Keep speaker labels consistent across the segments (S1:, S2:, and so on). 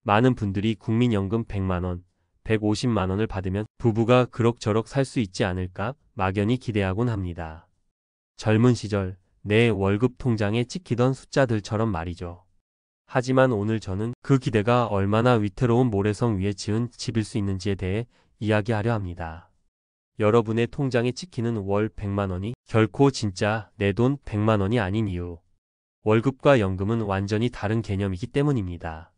S1: 많은 분들이 국민연금 100만원, 150만원을 받으면 부부가 그럭저럭 살 수 있지 않을까 막연히 기대하곤 합니다. 젊은 시절 내 월급 통장에 찍히던 숫자들처럼 말이죠. 하지만 오늘 저는 그 기대가 얼마나 위태로운 모래성 위에 지은 집일 수 있는지에 대해 이야기하려 합니다. 여러분의 통장에 찍히는 월 100만원이 결코 진짜 내 돈 100만원이 아닌 이유. 월급과 연금은 완전히 다른 개념이기 때문입니다.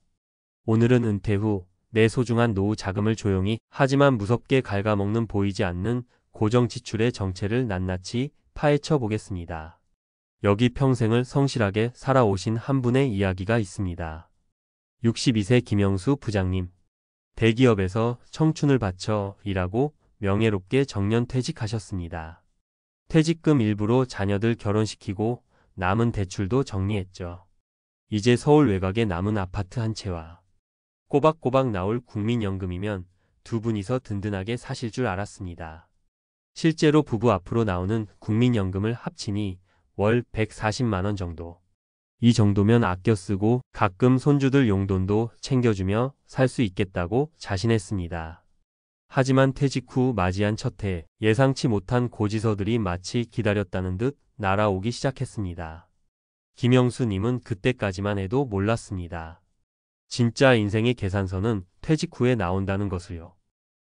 S1: 오늘은 은퇴 후 내 소중한 노후 자금을 조용히 하지만 무섭게 갉아먹는 보이지 않는 고정 지출의 정체를 낱낱이 파헤쳐 보겠습니다. 여기 평생을 성실하게 살아오신 한 분의 이야기가 있습니다. 62세 김영수 부장님. 대기업에서 청춘을 바쳐 일하고 명예롭게 정년퇴직하셨습니다. 퇴직금 일부로 자녀들 결혼시키고 남은 대출도 정리했죠. 이제 서울 외곽에 남은 아파트 한 채와 꼬박꼬박 나올 국민연금이면 두 분이서 든든하게 사실 줄 알았습니다. 실제로 부부 앞으로 나오는 국민연금을 합치니 월 140만원 정도. 이 정도면 아껴 쓰고 가끔 손주들 용돈도 챙겨주며 살 수 있겠다고 자신했습니다. 하지만 퇴직 후 맞이한 첫 해, 예상치 못한 고지서들이 마치 기다렸다는 듯 날아오기 시작했습니다. 김영수님은 그때까지만 해도 몰랐습니다. 진짜 인생의 계산서는 퇴직 후에 나온다는 것을요.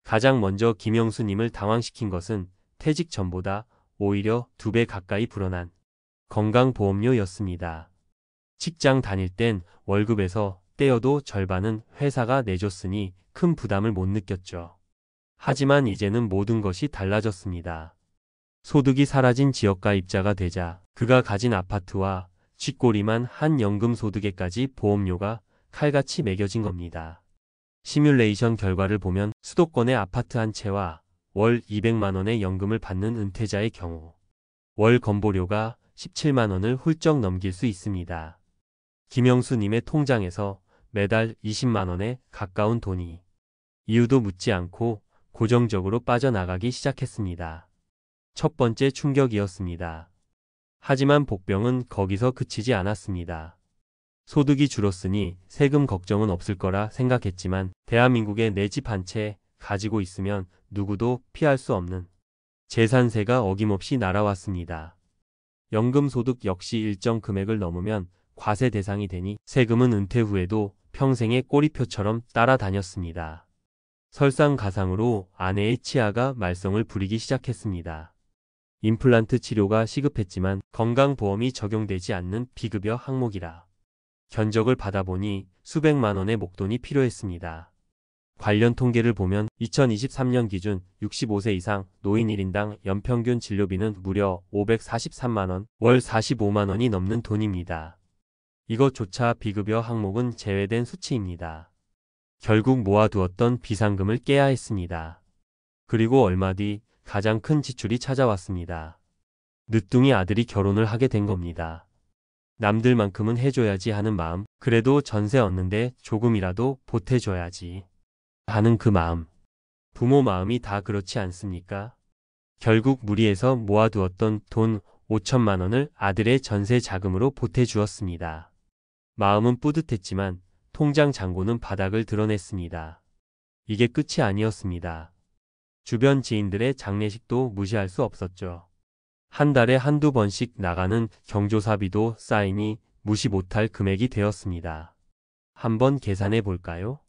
S1: 가장 먼저 김영수님을 당황시킨 것은 퇴직 전보다 오히려 2배 가까이 불어난 건강보험료였습니다. 직장 다닐 땐 월급에서 떼어도 절반은 회사가 내줬으니 큰 부담을 못 느꼈죠. 하지만 이제는 모든 것이 달라졌습니다. 소득이 사라진 지역가입자가 되자 그가 가진 아파트와 쥐꼬리만 한 연금 소득에까지 보험료가 칼같이 매겨진 겁니다. 시뮬레이션 결과를 보면 수도권의 아파트 한 채와 월 200만원의 연금을 받는 은퇴자의 경우 월 건보료가 17만원을 훌쩍 넘길 수 있습니다. 김영수님의 통장에서 매달 20만원에 가까운 돈이 이유도 묻지 않고 고정적으로 빠져나가기 시작했습니다. 첫 번째 충격이었습니다. 하지만 복병은 거기서 그치지 않았습니다. 소득이 줄었으니 세금 걱정은 없을 거라 생각했지만 대한민국에 내 집 한 채 가지고 있으면 누구도 피할 수 없는 재산세가 어김없이 날아왔습니다. 연금소득 역시 일정 금액을 넘으면 과세 대상이 되니 세금은 은퇴 후에도 평생의 꼬리표처럼 따라다녔습니다. 설상가상으로 아내의 치아가 말썽을 부리기 시작했습니다. 임플란트 치료가 시급했지만 건강보험이 적용되지 않는 비급여 항목이라 견적을 받아보니 수백만 원의 목돈이 필요했습니다. 관련 통계를 보면 2023년 기준 65세 이상 노인 1인당 연평균 진료비는 무려 543만원, 월 45만원이 넘는 돈입니다. 이것조차 비급여 항목은 제외된 수치입니다. 결국 모아두었던 비상금을 깨야 했습니다. 그리고 얼마 뒤 가장 큰 지출이 찾아왔습니다. 늦둥이 아들이 결혼을 하게 된 겁니다. 남들만큼은 해줘야지 하는 마음, 그래도 전세 얻는데 조금이라도 보태줘야지 하는 그 마음. 부모 마음이 다 그렇지 않습니까? 결국 무리해서 모아두었던 돈 5천만 원을 아들의 전세 자금으로 보태주었습니다. 마음은 뿌듯했지만 통장 잔고는 바닥을 드러냈습니다. 이게 끝이 아니었습니다. 주변 지인들의 장례식도 무시할 수 없었죠. 한 달에 한두 번씩 나가는 경조사비도 쌓이니 무시 못할 금액이 되었습니다. 한번 계산해 볼까요?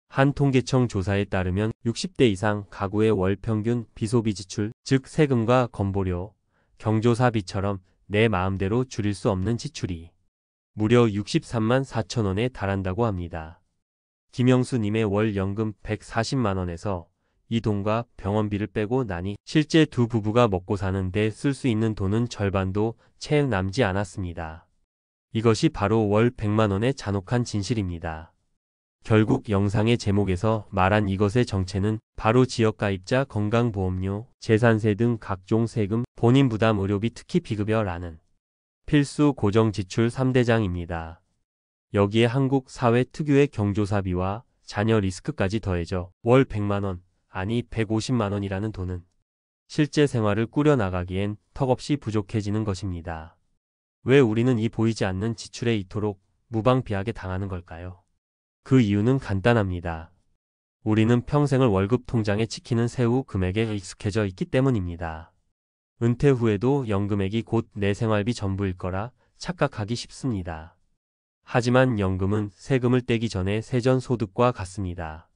S1: 한 통계청 조사에 따르면 60대 이상 가구의 월 평균 비소비 지출, 즉 세금과 건보료, 경조사비처럼 내 마음대로 줄일 수 없는 지출이 무려 63만 4천 원에 달한다고 합니다. 김영수님의 월 연금 140만 원에서 이 돈과 병원비를 빼고 나니 실제 두 부부가 먹고 사는 데 쓸 수 있는 돈은 절반도 채 남지 않았습니다. 이것이 바로 월 100만 원의 잔혹한 진실입니다. 결국 영상의 제목에서 말한 이것의 정체는 바로 지역가입자 건강보험료, 재산세 등 각종 세금, 본인 부담 의료비 특히 비급여라는 필수 고정지출 3대장입니다. 여기에 한국 사회 특유의 경조사비와 자녀 리스크까지 더해져 월 100만원, 아니 150만원이라는 돈은 실제 생활을 꾸려나가기엔 턱없이 부족해지는 것입니다. 왜 우리는 이 보이지 않는 지출에 이토록 무방비하게 당하는 걸까요? 그 이유는 간단합니다. 우리는 평생을 월급 통장에 찍히는 세후 금액에 익숙해져 있기 때문입니다. 은퇴 후에도 연금액이 곧 내 생활비 전부일 거라 착각하기 쉽습니다. 하지만 연금은 세금을 떼기 전에 세전 소득과 같습니다.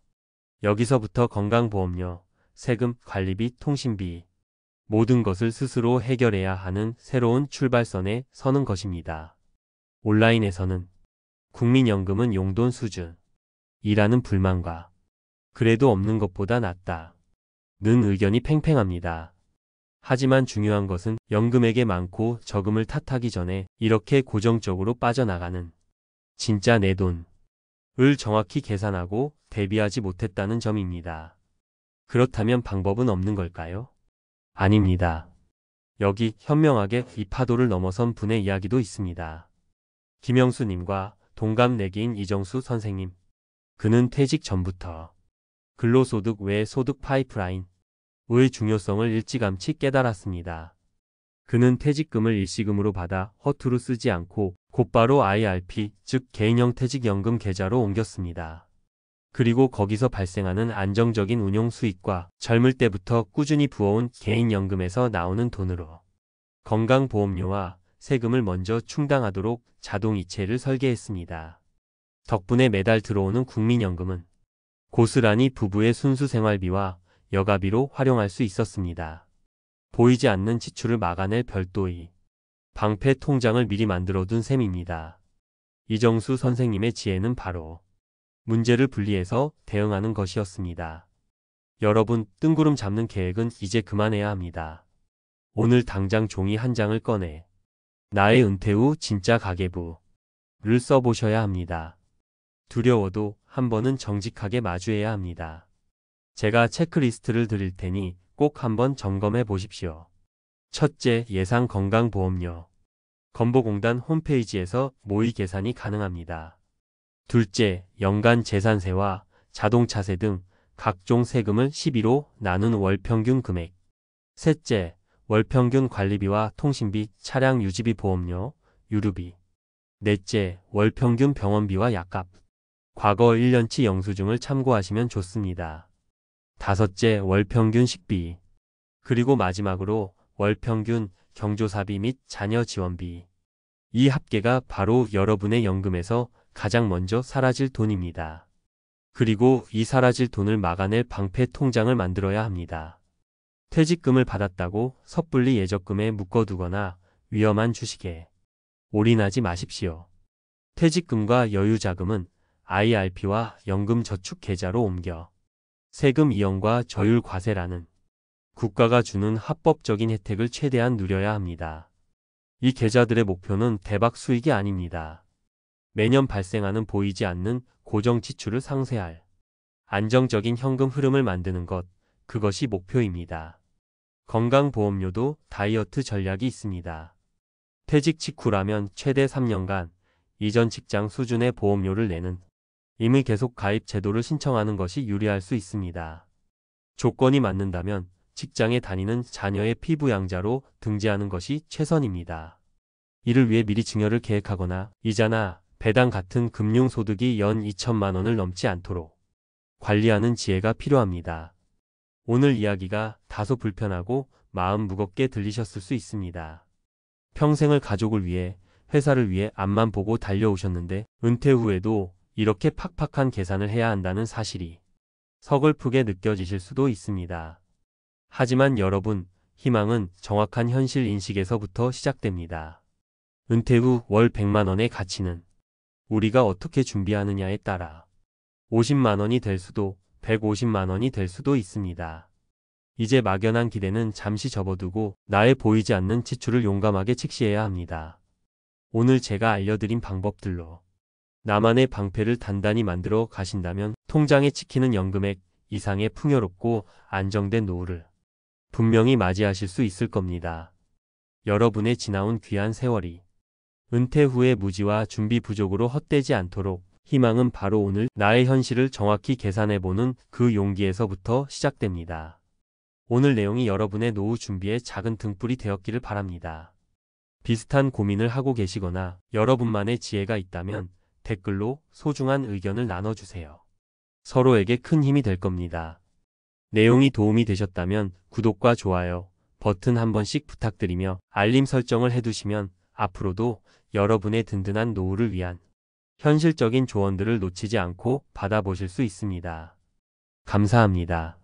S1: 여기서부터 건강보험료, 세금, 관리비, 통신비, 모든 것을 스스로 해결해야 하는 새로운 출발선에 서는 것입니다. 온라인에서는 국민연금은 용돈 수준이라는 불만과 그래도 없는 것보다 낫다 는 의견이 팽팽합니다. 하지만 중요한 것은 연금액의 많고 적음을 탓하기 전에 이렇게 고정적으로 빠져나가는 진짜 내 돈을 정확히 계산하고 대비하지 못했다는 점입니다. 그렇다면 방법은 없는 걸까요? 아닙니다. 여기 현명하게 이 파도를 넘어선 분의 이야기도 있습니다. 김영수님과 동갑내기인 이정수 선생님. 그는 퇴직 전부터 근로소득 외 소득 파이프라인의 중요성을 일찌감치 깨달았습니다. 그는 퇴직금을 일시금으로 받아 허투루 쓰지 않고 곧바로 IRP, 즉 개인형 퇴직연금 계좌로 옮겼습니다. 그리고 거기서 발생하는 안정적인 운용 수익과 젊을 때부터 꾸준히 부어온 개인연금에서 나오는 돈으로 건강보험료와 세금을 먼저 충당하도록 자동이체를 설계했습니다. 덕분에 매달 들어오는 국민연금은 고스란히 부부의 순수 생활비와 여가비로 활용할 수 있었습니다. 보이지 않는 지출을 막아낼 별도의 방패 통장을 미리 만들어둔 셈입니다. 이정수 선생님의 지혜는 바로 문제를 분리해서 대응하는 것이었습니다. 여러분, 뜬구름 잡는 계획은 이제 그만해야 합니다. 오늘 당장 종이 한 장을 꺼내 나의 은퇴 후 진짜 가계부를 써보셔야 합니다. 두려워도 한 번은 정직하게 마주해야 합니다. 제가 체크리스트를 드릴 테니 꼭 한번 점검해 보십시오. 첫째, 예상 건강보험료. 건보공단 홈페이지에서 모의 계산이 가능합니다. 둘째, 연간 재산세와 자동차세 등 각종 세금을 12로 나눈 월평균 금액. 셋째, 월평균 관리비와 통신비, 차량 유지비 보험료, 유류비. 넷째, 월평균 병원비와 약값. 과거 1년치 영수증을 참고하시면 좋습니다. 다섯째, 월평균 식비. 그리고 마지막으로 월평균 경조사비 및 자녀 지원비. 이 합계가 바로 여러분의 연금에서 가장 먼저 사라질 돈입니다. 그리고 이 사라질 돈을 막아낼 방패 통장을 만들어야 합니다. 퇴직금을 받았다고 섣불리 예적금에 묶어두거나 위험한 주식에 올인하지 마십시오. 퇴직금과 여유자금은 IRP와 연금저축계좌로 옮겨 세금 이연과 저율 과세라는 국가가 주는 합법적인 혜택을 최대한 누려야 합니다. 이 계좌들의 목표는 대박 수익이 아닙니다. 매년 발생하는 보이지 않는 고정 지출을 상쇄할 안정적인 현금 흐름을 만드는 것, 그것이 목표입니다. 건강보험료도 다이어트 전략이 있습니다. 퇴직 직후라면 최대 3년간 이전 직장 수준의 보험료를 내는 임의 계속 가입 제도를 신청하는 것이 유리할 수 있습니다. 조건이 맞는다면 직장에 다니는 자녀의 피부양자로 등재하는 것이 최선입니다. 이를 위해 미리 증여를 계획하거나 이자나 배당 같은 금융소득이 연 2천만 원을 넘지 않도록 관리하는 지혜가 필요합니다. 오늘 이야기가 다소 불편하고 마음 무겁게 들리셨을 수 있습니다. 평생을 가족을 위해, 회사를 위해 앞만 보고 달려오셨는데 은퇴 후에도 이렇게 팍팍한 계산을 해야 한다는 사실이 서글프게 느껴지실 수도 있습니다. 하지만 여러분, 희망은 정확한 현실 인식에서부터 시작됩니다. 은퇴 후 월 100만 원의 가치는 우리가 어떻게 준비하느냐에 따라 50만 원이 될 수도 150만 원이 될 수도 있습니다. 이제 막연한 기대는 잠시 접어두고 나의 보이지 않는 지출을 용감하게 직시해야 합니다. 오늘 제가 알려드린 방법들로 나만의 방패를 단단히 만들어 가신다면 통장에 찍히는 연금액 이상의 풍요롭고 안정된 노후를 분명히 맞이하실 수 있을 겁니다. 여러분의 지나온 귀한 세월이 은퇴 후의 무지와 준비 부족으로 헛되지 않도록 희망은 바로 오늘 나의 현실을 정확히 계산해보는 그 용기에서부터 시작됩니다. 오늘 내용이 여러분의 노후 준비에 작은 등불이 되었기를 바랍니다. 비슷한 고민을 하고 계시거나 여러분만의 지혜가 있다면 댓글로 소중한 의견을 나눠주세요. 서로에게 큰 힘이 될 겁니다. 내용이 도움이 되셨다면 구독과 좋아요 버튼 한 번씩 부탁드리며 알림 설정을 해두시면 앞으로도 여러분의 든든한 노후를 위한 현실적인 조언들을 놓치지 않고 받아보실 수 있습니다. 감사합니다.